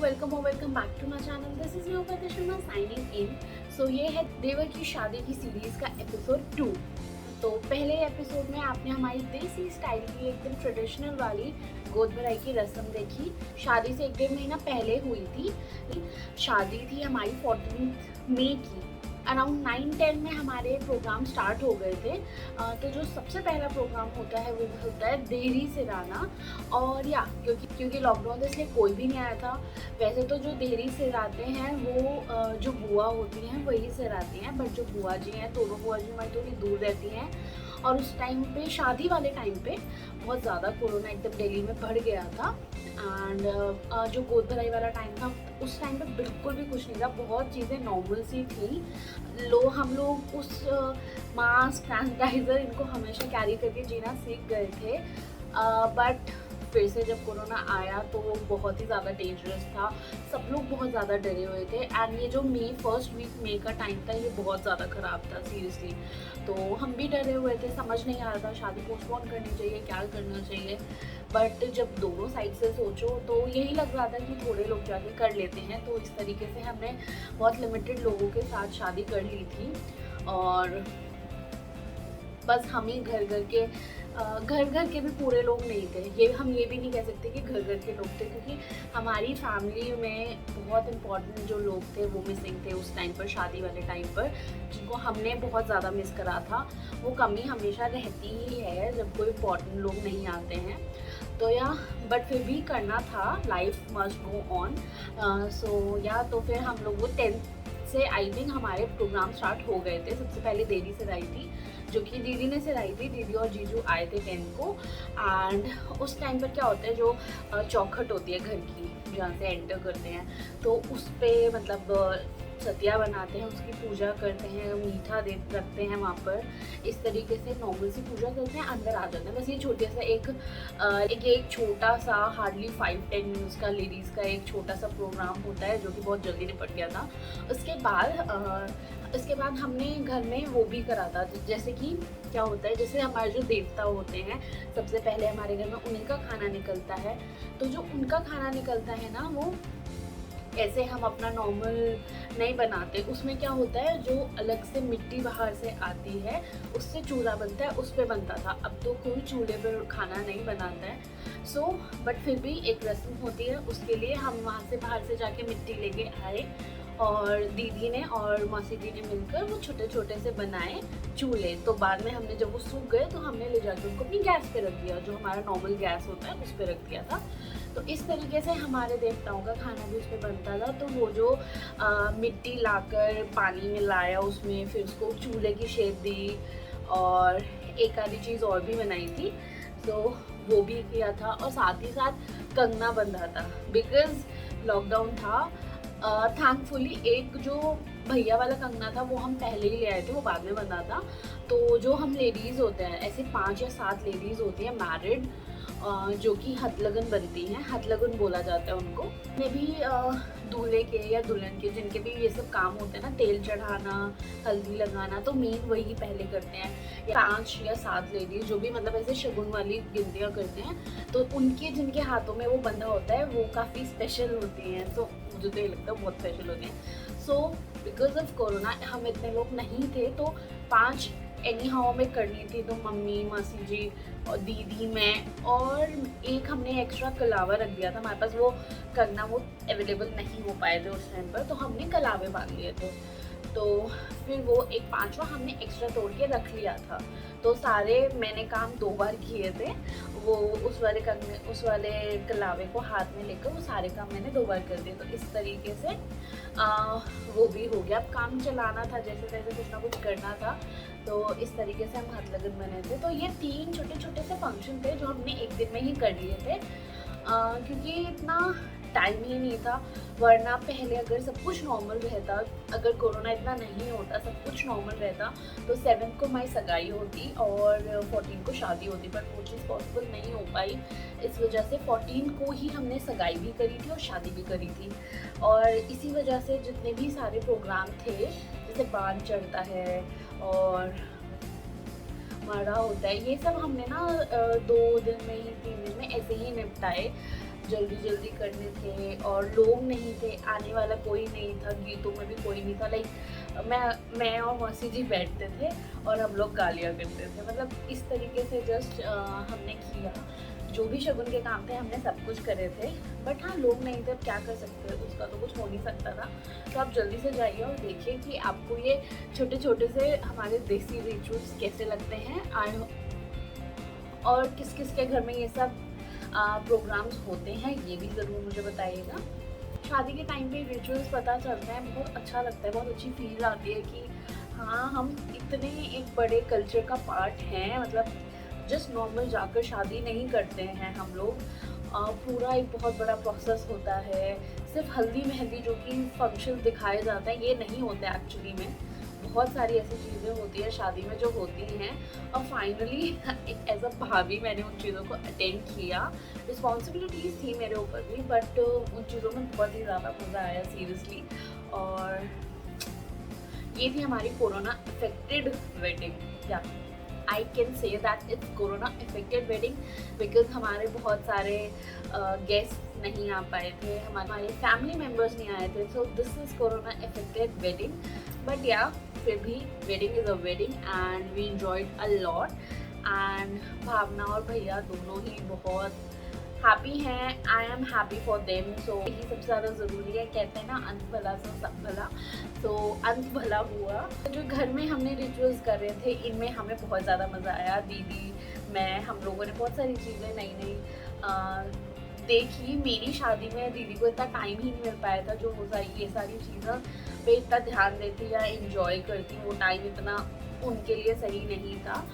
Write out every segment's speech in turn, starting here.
Welcome back to my channel. This is your Sharma signing in. So ये है देवर की शादी की सीरीज का एपिसोड 2। तो पहले एपिसोड में आपने हमारी देसी स्टाइल की एकदम ट्रेडिशनल वाली गोद भराई की रस्म देखी। शादी से 1-1.5 महीना पहले हुई थी। शादी थी हमारी 14 मई की। अराउंड 9-10 में हमारे प्रोग्राम स्टार्ट हो गए थे। तो जो सबसे पहला प्रोग्राम होता है वो होता है देहरी से राना। और क्योंकि लॉकडाउन था इसलिए कोई भी नहीं आया था। वैसे तो जो देहरी से राते हैं वो जो बुआ होती हैं वही से राती हैं, बट जो बुआ जी हैं दोनों बुआ जी हमारी थोड़ी दूर रहती हैं। और उस टाइम पे शादी वाले टाइम पे बहुत ज़्यादा कोरोना एकदम दिल्ली में बढ़ गया था। एंड जो गोद भराई वाला टाइम था उस टाइम पे बिल्कुल भी कुछ नहीं था, बहुत चीज़ें नॉर्मल सी थी। हम लोग उस मास्क सैनिटाइज़र इनको हमेशा कैरी करके जीना सीख गए थे। बट फिर से जब कोरोना आया तो वो बहुत ही ज़्यादा डेंजरस था। सब लोग बहुत ज़्यादा डरे हुए थे। एंड ये जो फर्स्ट वीक मई का टाइम था ये बहुत ज़्यादा ख़राब था सीरियसली। तो हम भी डरे हुए थे, समझ नहीं आ रहा था शादी पोस्टपोन करनी चाहिए क्या करना चाहिए। बट जब दोनों साइड से सोचो तो यही लग रहा था कि थोड़े लोग जाके कर लेते हैं। तो इस तरीके से हमने बहुत लिमिटेड लोगों के साथ शादी कर ली थी। और बस हम ही घर घर के भी पूरे लोग नहीं थे। ये भी नहीं कह सकते कि घर के लोग थे, क्योंकि हमारी फैमिली में बहुत इम्पोर्टेंट जो लोग थे वो मिसिंग थे उस टाइम पर, शादी वाले टाइम पर, जिनको हमने बहुत ज़्यादा मिस करा था। वो कमी हमेशा रहती ही है जब कोई इम्पोर्टेंट लोग नहीं आते हैं। तो बट फिर भी करना था, लाइफ मस्ट गो ऑन। तो फिर हम लोग वो 10th से आई थिंक हमारे प्रोग्राम स्टार्ट हो गए थे। सबसे पहले देरी से आई थी, जो कि दीदी ने सिलाई थी। दीदी और जीजू आए थे 10 को। एंड उस टाइम पर क्या होता है, जो चौखट होती है घर की जहाँ से एंटर करते हैं, तो उस पर मतलब सतिया बनाते हैं, उसकी पूजा करते हैं, मीठा रखते हैं वहाँ पर। इस तरीके से नॉर्मल सी पूजा करते हैं, अंदर आ जाते हैं। बस ये छोटे सा एक छोटा सा हार्डली 5-10 मिनट्स का लेडीज़ का एक छोटा सा प्रोग्राम होता है जो कि बहुत जल्दी निपट गया था। उसके बाद हमने घर में वो भी करा था, जैसे कि क्या होता है, जैसे हमारे जो देवता होते हैं सबसे पहले हमारे घर में उन्हीं का खाना निकलता है। तो जो उनका खाना निकलता है ना, वो ऐसे हम अपना नॉर्मल नहीं बनाते। उसमें क्या होता है, जो अलग से मिट्टी बाहर से आती है उससे चूल्हा बनता है, उस पर बनता था। अब तो कोई चूल्हे पर खाना नहीं बनाता है। बट फिर भी एक रस्म होती है, उसके लिए हम वहाँ से बाहर से जाके मिट्टी लेके आए और दीदी ने और मौसी जी ने मिलकर वो छोटे छोटे से बनाए चूल्हे। तो बाद में हमने जब वो सूख गए तो हमने ले जाके उनको अपनी गैस पे रख दिया, जो हमारा नॉर्मल गैस होता है उस पर रख दिया था। तो इस तरीके से हमारे देवताओं का खाना भी उस पर बनता था। तो वो जो मिट्टी लाकर पानी में लाया, उसमें फिर उसको चूल्हे की शेप दी और एक आधी चीज़ और भी बनाई थी, तो वो भी किया था। और साथ ही साथ कंगना बंधा था, बिकॉज लॉकडाउन था। थैंकफुली एक जो भैया वाला कंगना था वो हम पहले ही ले आए थे, वो बाद में बंधा था। तो जो हम लेडीज़ होते हैं, ऐसे 5 या 7 लेडीज़ होती हैं मैरिड, जो कि हथलगन बनती हैं, हथलगन बोला जाता है उनको। ने भी दूल्हे के या दुल्हन के, जिनके भी ये सब काम होते हैं ना, तेल चढ़ाना, हल्दी लगाना, तो मेन वही पहले करते हैं। 5 या 7 लेडीज़ जो भी मतलब ऐसे शगुन वाली गिनतियाँ करते हैं, तो उनके जिनके हाथों में वो बंधा होता है वो काफ़ी स्पेशल होती हैं। तो मुझे तो ये लगता है बहुत स्पेशल होते हैं। सो बिकॉज ऑफ कोरोना हम इतने लोग नहीं थे, तो 5 एनी हाउ में करनी थी। तो मम्मी, मासी जी और दीदी, मैं और एक हमने एक्स्ट्रा कलावा रख दिया था। हमारे पास वो करना वो अवेलेबल नहीं हो पाए थे उस टाइम पर, तो हमने कलावे बांध लिए थे। तो फिर वो एक 5वां हमने एक्स्ट्रा तोड़ के रख लिया था। तो सारे मैंने काम 2 बार किए थे। वो उस वाले कलावे को हाथ में लेकर वो सारे काम मैंने 2 बार कर दिए। तो इस तरीके से वो भी हो गया। अब काम चलाना था, जैसे तैसे कुछ ना कुछ करना था। तो इस तरीके से हम हाथ लगन बने थे। तो ये 3 छोटे छोटे से फंक्शन थे जो हमने एक दिन में ही कर लिए थे, क्योंकि इतना टाइम ही नहीं था। वरना पहले अगर सब कुछ नॉर्मल रहता, अगर कोरोना इतना नहीं होता, सब कुछ नॉर्मल रहता, तो 7 को हमारी सगाई होती और 14 को शादी होती। बट वो चीज़ पॉसिबल नहीं हो पाई। इस वजह से 14 को ही हमने सगाई भी करी थी और शादी भी करी थी। और इसी वजह से जितने भी सारे प्रोग्राम थे, जैसे बांध चढ़ता है और मड़ा होता है, ये सब हमने ना 2 दिन में ही 3 दिन में ऐसे ही निपटाए। जल्दी जल्दी करने थे और लोग नहीं थे, आने वाला कोई नहीं था, गीतों में भी कोई नहीं था। लाइक मैं और मौसी जी बैठते थे और हम लोग गालियाँ करते थे। मतलब इस तरीके से जस्ट हमने किया। जो भी शगुन के काम थे हमने सब कुछ करे थे, बट हाँ लोग नहीं थे, अब क्या कर सकते, उसका तो कुछ हो नहीं सकता था। तो आप जल्दी से जाइए और देखिए कि आपको ये छोटे छोटे से हमारे देसी रिचुअल्स कैसे लगते हैं और किस किस के घर में ये सब प्रोग्राम्स होते हैं, ये भी ज़रूर मुझे बताइएगा। शादी के टाइम पे रिचुअल्स पता चलता है, बहुत अच्छा लगता है, बहुत अच्छी फील आती है कि हाँ हम इतने एक बड़े कल्चर का पार्ट हैं। मतलब जस्ट नॉर्मल जाकर शादी नहीं करते हैं हम लोग, पूरा एक बहुत बड़ा प्रोसेस होता है। सिर्फ हल्दी मेहंदी जो कि फंक्शन दिखाए जाते हैं, ये नहीं होता है एक्चुअली में। बहुत सारी ऐसी चीज़ें होती है शादी में जो होती हैं, और फाइनली एज अ भाभी मैंने उन चीज़ों को अटेंड किया। रिस्पॉन्सिबिलिटीज़ थी मेरे ऊपर भी, बट उन चीज़ों में बहुत ही ज़्यादा मज़ा आया सीरियसली। और ये थी हमारी कोरोना अफेक्टेड वेडिंग। या I can say that it's corona affected wedding because हमारे बहुत सारे गेस्ट नहीं आ पाए थे, हमारे फैमिली मेम्बर्स नहीं आए थे। So this is corona affected wedding, but या फिर भी wedding is a wedding and we enjoyed a lot. And Bhavna और भैया दोनों ही बहुत हैप्पी हैं। I am happy for them. So यही सबसे ज़्यादा ज़रूरी है। कहते हैं ना अंत भला सो सब भला, तो अंत भला हुआ। जो घर में हमने रिचुअल्स कर रहे थे इनमें हमें बहुत ज़्यादा मज़ा आया। दीदी मैं हम लोगों ने बहुत सारी चीज़ें नई नई देखी। मेरी शादी में दीदी को इतना टाइम ही नहीं मिल पाया था जो ये सारी चीज़ें पे इतना ध्यान देती या इन्जॉय करती, वो टाइम इतना उनके लिए सही नहीं था।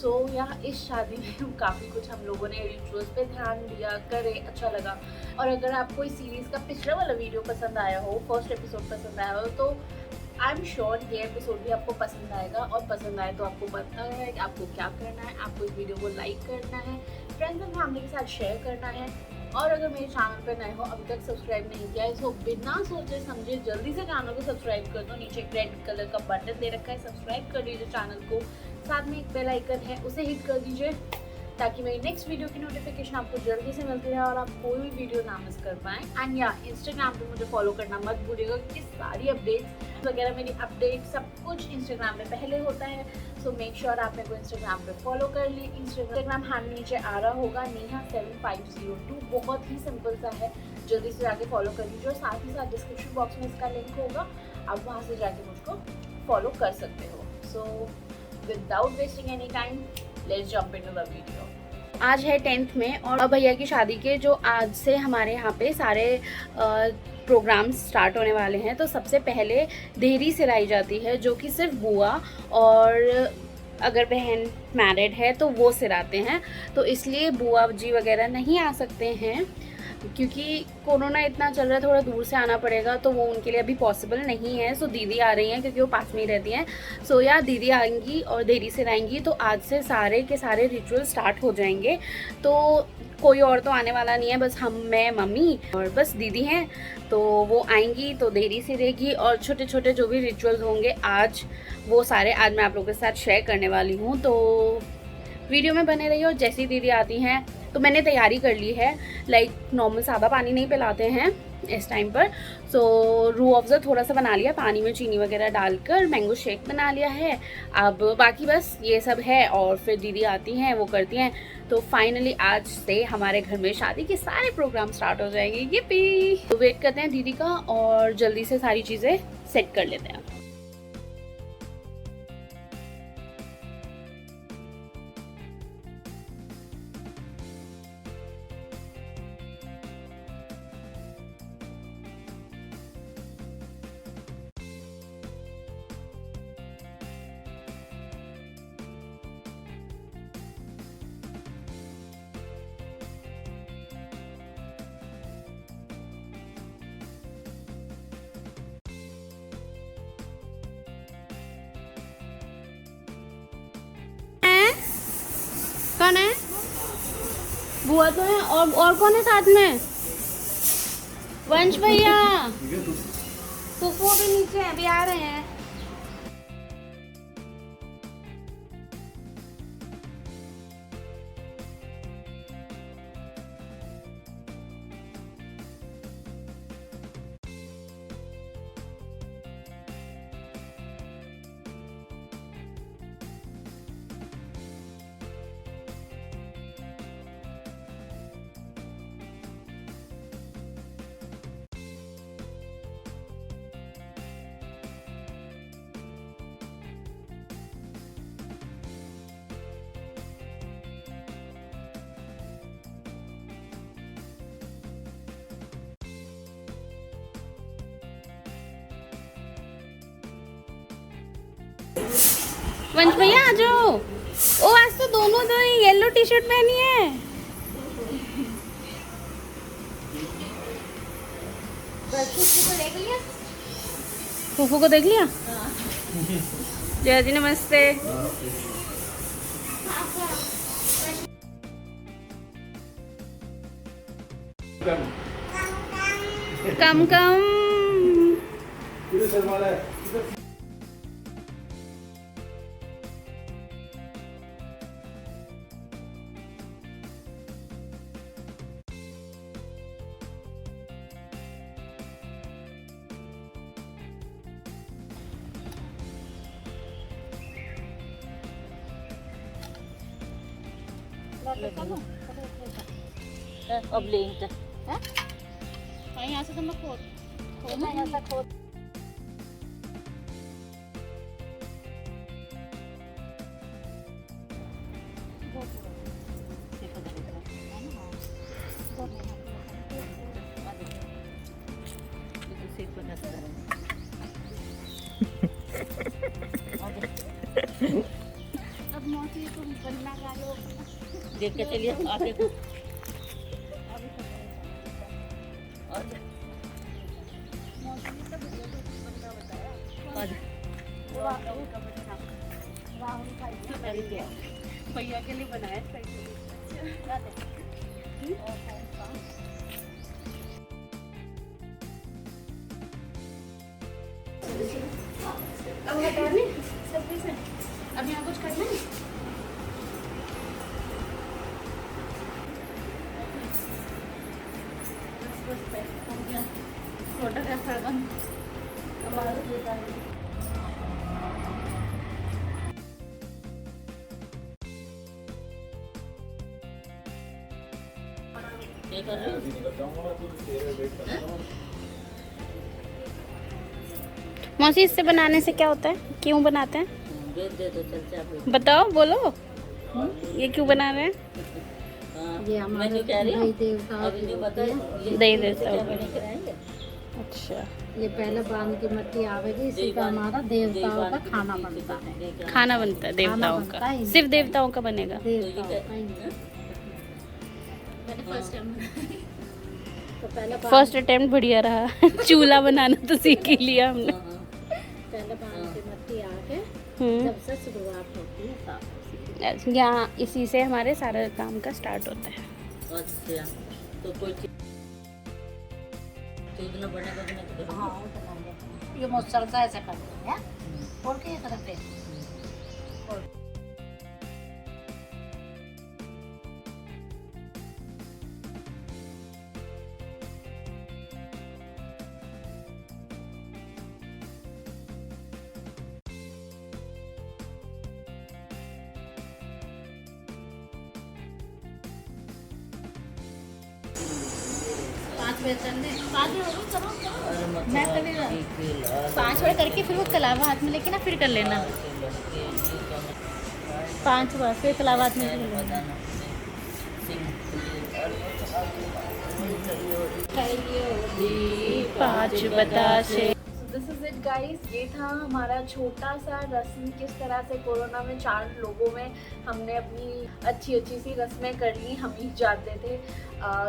सो यहाँ इस शादी में काफ़ी कुछ हम लोगों ने रिचुअल्स पे ध्यान दिया, करे, अच्छा लगा। और अगर आपको इस सीरीज़ का पिछला वाला वीडियो पसंद आया हो, फर्स्ट एपिसोड पसंद आया हो, तो आई एम श्योर ये एपिसोड भी आपको पसंद आएगा। और पसंद आए तो आपको पता है कि आपको क्या करना है। आपको इस वीडियो को लाइक करना है, फ्रेंड्स एंड फैमिली के साथ शेयर करना है। और अगर मेरे चैनल पर नए हो, अभी तक सब्सक्राइब नहीं किया है, तो बिना सोचे समझे जल्दी से चैनल को सब्सक्राइब कर दो। नीचे एक रेड कलर का बटन दे रखा है, सब्सक्राइब कर लीजिए चैनल को। साथ में एक बेल आइकन है, उसे हिट कर दीजिए ताकि मेरी नेक्स्ट वीडियो की नोटिफिकेशन आपको जल्दी से मिलती रहे और आप कोई भी वीडियो ना मिस कर पाएँ। एंड या इंस्टाग्राम पे मुझे फॉलो करना मत भूलिएगा क्योंकि सारी अपडेट्स वगैरह, मेरी अपडेट सब कुछ इंस्टाग्राम में पहले होता है। सो मेक श्योर आप मेरे को इंस्टाग्राम पे फॉलो कर ली। इंस्टाग्राम हैंडल नीचे आ रहा होगा, नेहा7502। बहुत ही सिंपल सा है, जल्दी से जाके फॉलो कर लीजिए। और साथ ही साथ डिस्क्रिप्शन बॉक्स में इसका लिंक होगा, आप वहाँ से जाके मुझको फॉलो कर सकते हो। So without wasting any time let's jump into the video. आज है 10th में और भैया की शादी के जो आज से हमारे यहाँ पे सारे प्रोग्राम्स स्टार्ट होने वाले हैं। तो सबसे पहले देहरी सिलाई जाती है जो कि सिर्फ बुआ और अगर बहन मैरिड है तो वो सिराते हैं। तो इसलिए बुआ जी वगैरह नहीं आ सकते हैं क्योंकि कोरोना इतना चल रहा है, थोड़ा दूर से आना पड़ेगा, तो वो उनके लिए अभी पॉसिबल नहीं है। सो दीदी आ रही हैं क्योंकि वो पास में ही रहती हैं। सो या दीदी आएंगी और देरी से आएंगी, तो आज से सारे के सारे रिचुअल स्टार्ट हो जाएंगे। तो कोई और तो आने वाला नहीं है, बस हम, मैं, मम्मी और बस दीदी हैं। तो वो आएंगी तो देरी से रहेगी और छोटे छोटे जो भी रिचुअल्स होंगे आज, वो सारे आज मैं आप लोगों के साथ शेयर करने वाली हूँ। तो वीडियो में बने रहिए। और जैसी दीदी आती हैं तो मैंने तैयारी कर ली है, लाइक नॉर्मल सादा पानी नहीं पिलाते हैं इस टाइम पर। सो रूह अफ़ज़ा थोड़ा सा बना लिया, पानी में चीनी वगैरह डालकर मैंगो शेक बना लिया है। अब बाकी बस ये सब है और फिर दीदी आती हैं, वो करती हैं। तो फाइनली आज से हमारे घर में शादी के सारे प्रोग्राम स्टार्ट हो जाएंगे। ये भी तो वेट करते हैं दीदी का और जल्दी से सारी चीज़ें सेट कर लेते हैं। कौन है? बुआ तो है और कौन है साथ में? वंश भैया, फूफू भी नीचे अभी आ रहे हैं। वंश भैया आ जाओ। ओ आज तो दोनों तो येलो टी शर्ट पहनी है। फूफू को देख लिया। जय जी नमस्ते। कम कम अब लेंगे यहाँ से तो मैं खोद ऐसा खोद। अब मौसी तुम गन्ना गालो देख के चलिए आगे को भैया के लिए बनाया अब हटाने सब्जी से। अब यहाँ कुछ करना है। फोटोग्राफर बन मौसी इससे बनाने से क्या होता है, क्यों बनाते हैं? दे दो चल बताओ बोलो। ये क्यों बना रहे हैं? ये हमारे देवी देवताओं की। अच्छा ये पहले बांध की मिट्टी आवेगी, इसी का हमारा देवताओं का खाना बनता है। खाना बनता है देवताओं का, सिर्फ देवताओं का बनेगा। देवताओं का ही नहीं। तो पहले फर्स्ट अटेम्प्ट बढ़िया रहा। चूल्हा बनाना तो सीख ही लिया हमने। पहले बांध की मिट्टी आके जब से शुरुआत होती है साफ। यहाँ इसी से हमारे सारे काम का स्टार्ट होता है। अच्छा तो कोई चीज इतना बनेगा कि नहीं तो हाँ ये मुसल से ऐसे करते हैं और क्या करते हैं। मैं कभी 5 बार करके फिर वो कलावा हाथ में लेके ना फिर कर लेना। 5 बार फिर कलावा हाथ में लेके 5 बताशे। दिस इज इट गाइस, ये था हमारा छोटा सा रस्म। किस तरह से कोरोना में 4 लोगों में हमने अपनी अच्छी अच्छी सी रस्में कर ली। हम ही जाते थे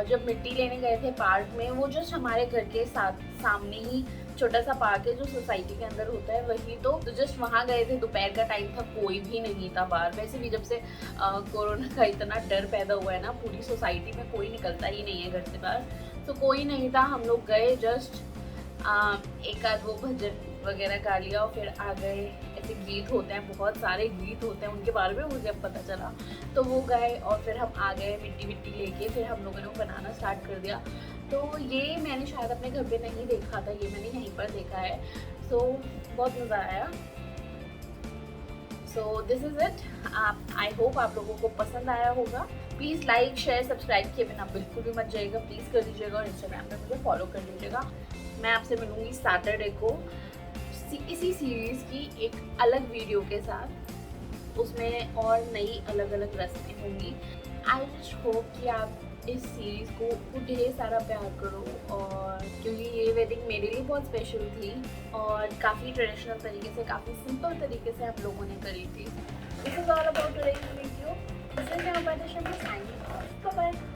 जब मिट्टी लेने गए थे पार्क में, वो जस्ट हमारे घर के सामने ही छोटा सा पार्क है जो सोसाइटी के अंदर होता है, वही तो जस्ट वहाँ गए थे। दोपहर का टाइम था, कोई भी नहीं था बाहर। वैसे भी जब से कोरोना का इतना डर पैदा हुआ है ना, पूरी सोसाइटी में कोई निकलता ही नहीं है घर से बाहर, तो कोई नहीं था। हम लोग गए जस्ट एक आध वो भजन वगैरह गा लिया और फिर आ गए। ऐसे गीत होते हैं, बहुत सारे गीत होते हैं, उनके बारे में मुझे अब पता चला तो वो गए और फिर हम आ गए मिट्टी विट्टी लेके। फिर हम लोगों ने बनाना स्टार्ट कर दिया। तो ये मैंने शायद अपने घर पे नहीं देखा था, ये मैंने यहीं पर देखा है। सो बहुत मज़ा आया। सो this is it. I hope आप लोगों को पसंद आया होगा। प्लीज़ लाइक शेयर सब्सक्राइब किए बिना बिल्कुल भी मत जाइएगा, प्लीज़ कर दीजिएगा। और इंस्टाग्राम पे मुझे फॉलो कर लीजिएगा। मैं आपसे मिलूँगी सैटरडे को इसी सीरीज़ की एक अलग वीडियो के साथ। उसमें और नई अलग अलग रस्में होंगी। आई जस्ट होप कि आप इस सीरीज़ को ढेर सारा प्यार करो, और क्योंकि ये वेडिंग मेरे लिए बहुत स्पेशल थी और काफ़ी ट्रेडिशनल तरीके से, काफ़ी सिंपल तरीके से आप लोगों ने करी थी। This is all about today's video. This is your by the Shammi signing off. Bye bye.